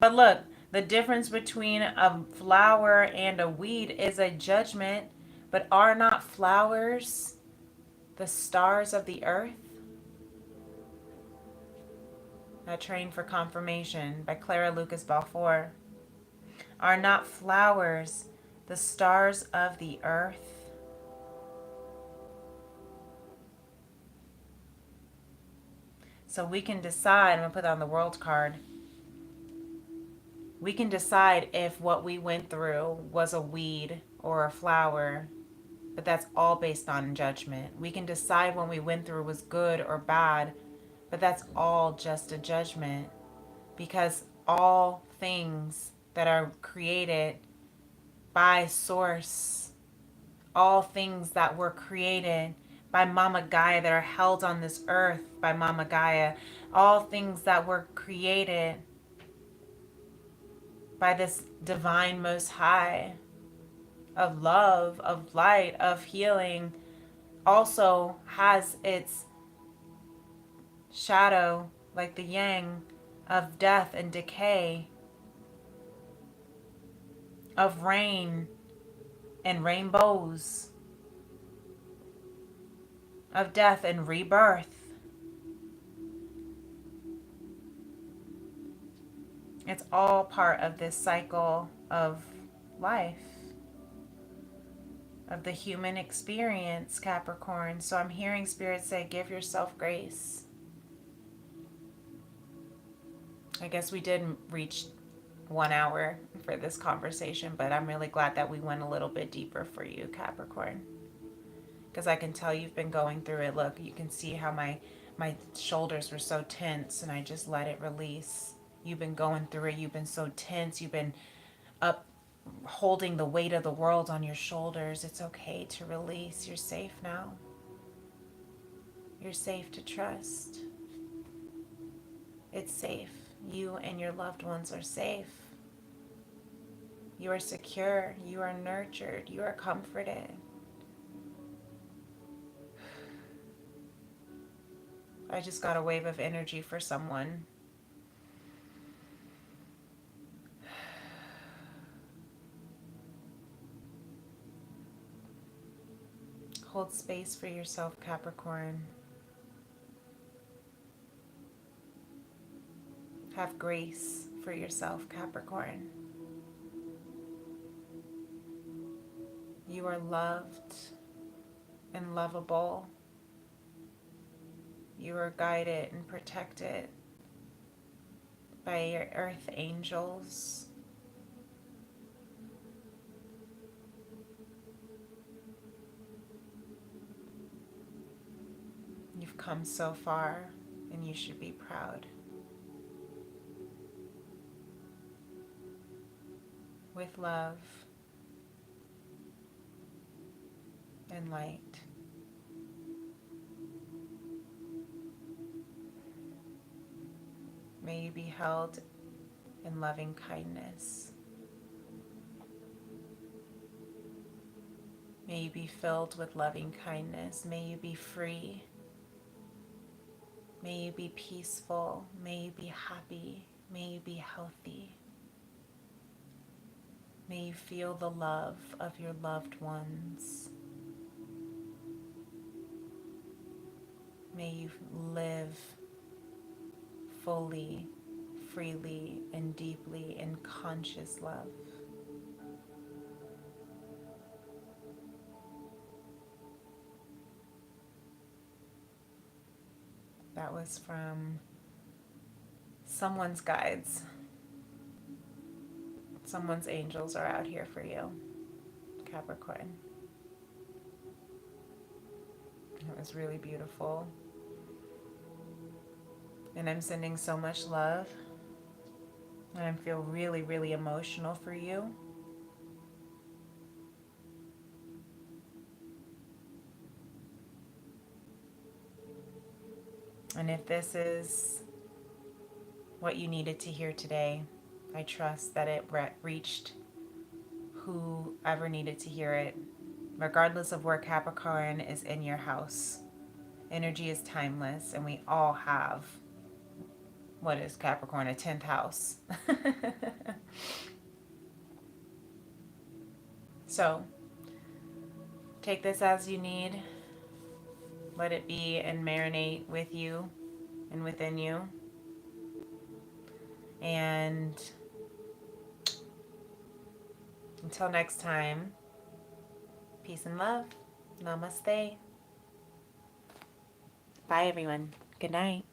But look, the difference between a flower and a weed is a judgment. But are not flowers the stars of the earth? A Train for Confirmation by Clara Lucas Balfour. Are not flowers the stars of the earth? So we can decide, I'm going to put on the world card. We can decide if what we went through was a weed or a flower, but that's all based on judgment. We can decide when we went through was good or bad, but that's all just a judgment, because all things that are created by Source, all things that were created by Mama Gaia, that are held on this earth by Mama Gaia, all things that were created by this divine Most High of love, of light, of healing, also has its shadow, like the yang, of death and decay, of rain and rainbows, of death and rebirth. It's all part of this cycle of life, of the human experience, Capricorn. So I'm hearing Spirit say, give yourself grace. I guess we did reach 1 hour for this conversation, but I'm really glad that we went a little bit deeper for you, Capricorn. Because I can tell you've been going through it. Look, you can see how my shoulders were so tense, and I just let it release. You've been going through it. You've been so tense. You've been up holding the weight of the world on your shoulders. It's okay to release. You're safe now. You're safe to trust. It's safe. You and your loved ones are safe. You are secure. You are nurtured. You are comforted. I just got a wave of energy for someone. Hold space for yourself, Capricorn. Have grace for yourself, Capricorn. You are loved and lovable. You are guided and protected by your earth angels. You've come so far, and you should be proud. With love and light. May you be held in loving kindness. May you be filled with loving kindness. May you be free. May you be peaceful. May you be happy. May you be healthy. May you feel the love of your loved ones. May you live fully, freely, and deeply in conscious love. That was from someone's guides. Someone's angels are out here for you, Capricorn. It was really beautiful. And I'm sending so much love. And I feel really, really emotional for you. And if this is what you needed to hear today, I trust that it reached whoever needed to hear it, regardless of where Capricorn is in your house. Energy is timeless, and we all have, what is Capricorn, a 10th house. So, take this as you need. Let it be and marinate with you and within you. And until next time, peace and love. Namaste. Bye, everyone. Good night.